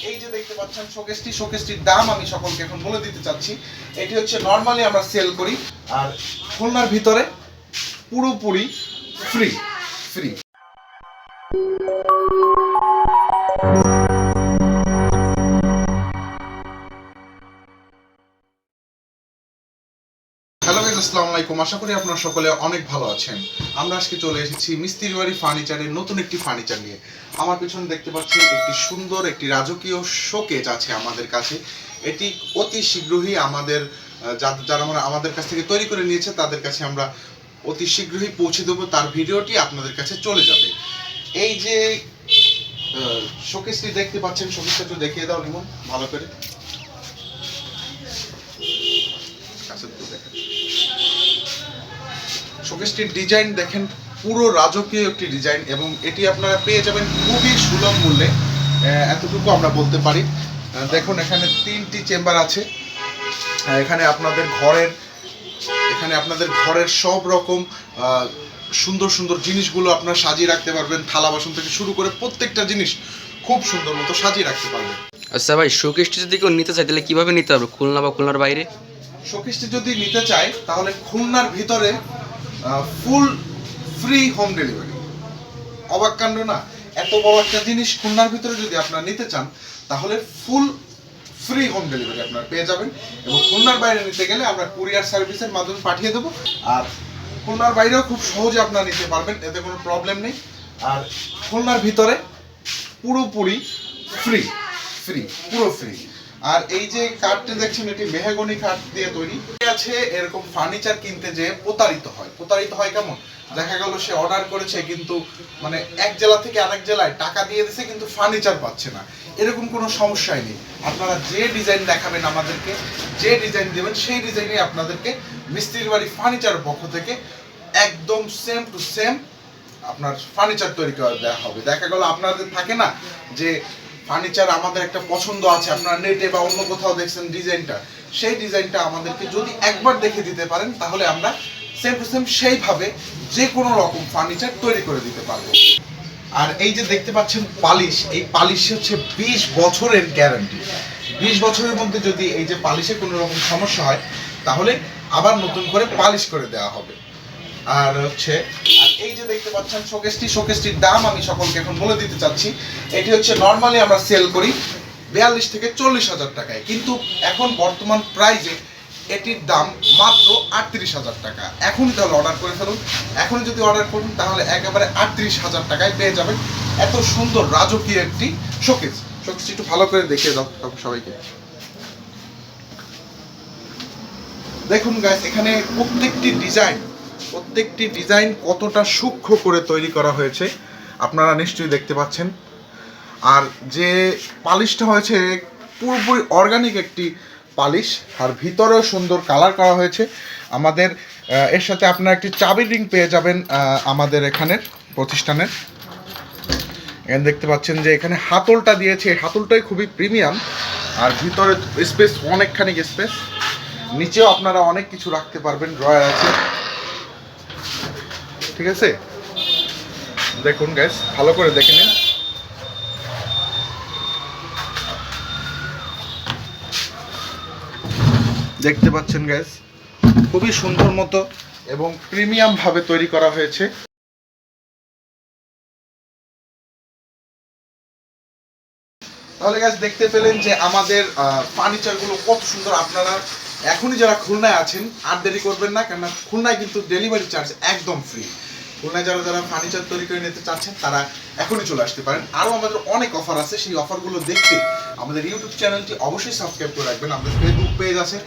এই যে দেখতে পাচ্ছেন শোকেসটির দাম আমি সকলকে এখন বলে দিতে চাচ্ছি। এটি হচ্ছে নরমালি আমরা সেল করি, আর খুলনার ভিতরে পুরোপুরি ফ্রি। হ্যালো গাইস, আসসালামু আলাইকুম। আশা করি আপনারা সকলে অনেক ভালো আছেন। আমরা আজকে চলে এসেছি মিস্ত্রি বাড়ি ফার্নিচারের নতুন একটি ফার্নিচার নিয়ে। আমার পিছনে দেখতে পাচ্ছেন একটি সুন্দর একটি রাজকীয় শোকেজ আছে আমাদের কাছে। এটি অতি শীঘ্রই যারা আমাদের কাছ থেকে তৈরি করে নিয়েছে তাদের কাছে আমরা অতি শীঘ্রই পৌঁছে দেবো। তার ভিডিওটি আপনাদের কাছে চলে যাবে। এই যে শোকেসটি দেখতে পাচ্ছেন, শোকেসটা একটু দেখিয়ে দাও লিমন ভালো করে। শোকেসটির ডিজাইন দেখেন, পুরো রাজকীয় একটি ডিজাইন, এবং এটি আপনারা পেয়ে যাবেন খুবই সুলভ মূল্যে, এতটুকু আমরা বলতে পারি। দেখুন এখানে 3টি চেম্বার আছে। এখানে আপনাদের ঘরের সব রকম সুন্দর সুন্দর জিনিসগুলো আপনারা সাজিয়ে রাখতে পারবেন। থালা বাসন থেকে শুরু করে প্রত্যেকটা জিনিস খুব সুন্দর মতো সাজিয়ে রাখতে পারবেন। আচ্ছা ভাই, শোকেসটি যদি কেউ নিতে চায় তাহলে কিভাবে নিতে হবে? খুলনা বা খুলনার বাইরে? শোকেসটি যদি নিতে চায় তাহলে খুলনার ভিতরে ফুল ফ্রি হোম ডেলিভারি। অবাক কাণ্ড না? এত বড় একটা জিনিস খুলনার ভিতরে যদি আপনারা নিতে চান তাহলে ফুল ফ্রি হোম ডেলিভারি আপনারা পেয়ে যাবেন। এবং খুলনার বাইরে নিতে গেলে আমরা কুরিয়ার সার্ভিসের মাধ্যমে পাঠিয়ে দেবো। আর খুলনার বাইরেও খুব সহজে আপনারা নিতে পারবেন, এতে কোনো প্রবলেম নেই। আর খুলনার ভিতরে পুরোপুরি পুরো ফ্রি। আর এই যে কাঠটি দেখছেন, এটি মেহগনি কাঠ দিয়ে তৈরি আছে। এরকম ফার্নিচার কিনতে যে প্রতারিত হয় কেমন? দেখা গেল সে অর্ডার করেছে কিন্তু মানে এক জেলা থেকে আরেক জেলায় টাকা দিয়ে দিয়েছে কিন্তু ফার্নিচার পাচ্ছে না। এরকম কোনো সমস্যাই নেই। আপনারা যে ডিজাইন দেখাবেন আমাদেরকে, যে ডিজাইন দেবেন সেই ডিজাইনে আপনাদেরকে মিস্ত্রি বাড়ি ফার্নিচারের পক্ষ থেকে একদম সেম টু সেম আপনার ফার্নিচার তৈরি করে দেওয়া হবে। দেখা গেল আপনাদের থাকে না যে ফার্নিচার আমাদের একটা পছন্দ আছে, আপনারা নেটে বা অন্য কোথাও দেখছেন ডিজাইনটা, সেই ডিজাইনটা আমাদেরকে যদি একবার দেখে দিতে পারেন তাহলে আমরা সেম টু সেম সেইভাবে যে কোনো রকম ফার্নিচার তৈরি করে দিতে পারবো। আর এই যে দেখতে পাচ্ছেন পালিশ, এই পালিশে হচ্ছে 20 বছরের গ্যারান্টি। 20 বছরের মধ্যে যদি এই যে পালিশে কোনো রকম সমস্যা হয় তাহলে আবার নতুন করে পালিশ করে দেওয়া হবে। আর এই যে দেখতে পাচ্ছেন শোকেসটির দাম আমি সকলকে এখন বলে দিতে চাচ্ছি। এটি হচ্ছে নরমালি আমরা সেল করি 42 থেকে 40 হাজার টাকায়, কিন্তু এখন বর্তমান প্রাইজে এটির দাম মাত্র 38 হাজার টাকা। এখনই তাহলে অর্ডার করে ফেলুন। এখনই যদি অর্ডার করুন তাহলে একেবারে 38 হাজার টাকায় পেয়ে যাবেন এত সুন্দর রাজকীয় একটি শোকেসটি একটু ভালো করে দেখিয়ে দাও সবাইকে। দেখুন গাইস, এখানে প্রত্যেকটি ডিজাইন কতটা সূক্ষ্ম করে তৈরি করা হয়েছে আপনারা নিশ্চয়ই দেখতে পাচ্ছেন। আর যে পালিশটা হয়েছে পুরোপুরি অর্গানিক একটি পালিশ, আর ভিতরেও সুন্দর কালার করা হয়েছে। আমাদের এর সাথে আপনারা একটি চাবির রিং পেয়ে যাবেন আমাদের এখানের প্রতিষ্ঠানের। এখানে দেখতে পাচ্ছেন যে এখানে হাতলটা দিয়েছে, হাতলটাই খুবই প্রিমিয়াম। আর ভিতরে স্পেস, অনেকখানি স্পেস। নিচেও আপনারা অনেক কিছু রাখতে পারবেন, ড্রয়ার আছে। ঠিক আছে, দেখুন গাইস, ভালো করে দেখে নিন। দেখতে পাচ্ছেন গাইস, খুবই সুন্দর মতো এবং প্রিমিয়াম ভাবে তৈরি করা হয়েছে। তাহলে গাইস দেখতে পেলেন যে আমাদের ফার্নিচারগুলো কত সুন্দর। আপনারা এখনই যারা খুলনায় আছেন আর দেরি করবেন না, কেননা খুলনায় কিন্তু ডেলিভারি চার্জ একদম ফ্রি। খুলনায় যারা ফার্নিচার তৈরি করে নিতে চাচ্ছেন তারা এখনই চলে আসতে পারেন। আরও আমাদের অনেক অফার আছে, সেই অফারগুলো দেখতে আমাদের ইউটিউব চ্যানেলটি অবশ্যই সাবস্ক্রাইব করে রাখবেন। আমাদের ফেসবুক পেজ আছে,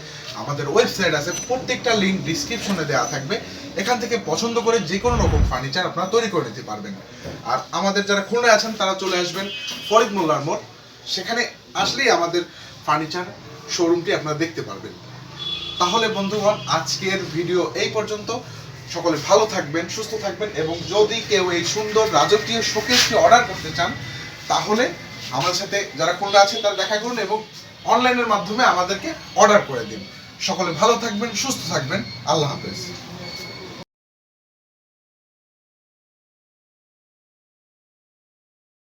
আমাদের ওয়েবসাইট আছে, প্রত্যেকটা লিঙ্ক ডিসক্রিপশনে দেওয়া থাকবে। এখান থেকে পছন্দ করে যে কোনো রকম ফার্নিচার আপনারা তৈরি করে নিতে পারবেন। আর আমাদের যারা খুলনায় আছেন তারা চলে আসবেন ফরিদ মোল্লার মোড়, সেখানে আসলেই আমাদের ফার্নিচার শোরুমটি আপনারা দেখতে পারবেন। তাহলে বন্ধুগণ, আজকের ভিডিও এই পর্যন্ত। সকলে ভালো থাকবেন, সুস্থ থাকবেন, এবং যদি কেউ এই সুন্দর রাজকীয় শোকেসটি অর্ডার করতে চান তাহলে আমাদের সাথে যারা খুলনা আছে তারা দেখা করুন এবং অনলাইনের মাধ্যমে আমাদেরকে অর্ডার করে দিন। সকলে ভালো থাকবেন, সুস্থ থাকবেন। আল্লাহ হাফেজ।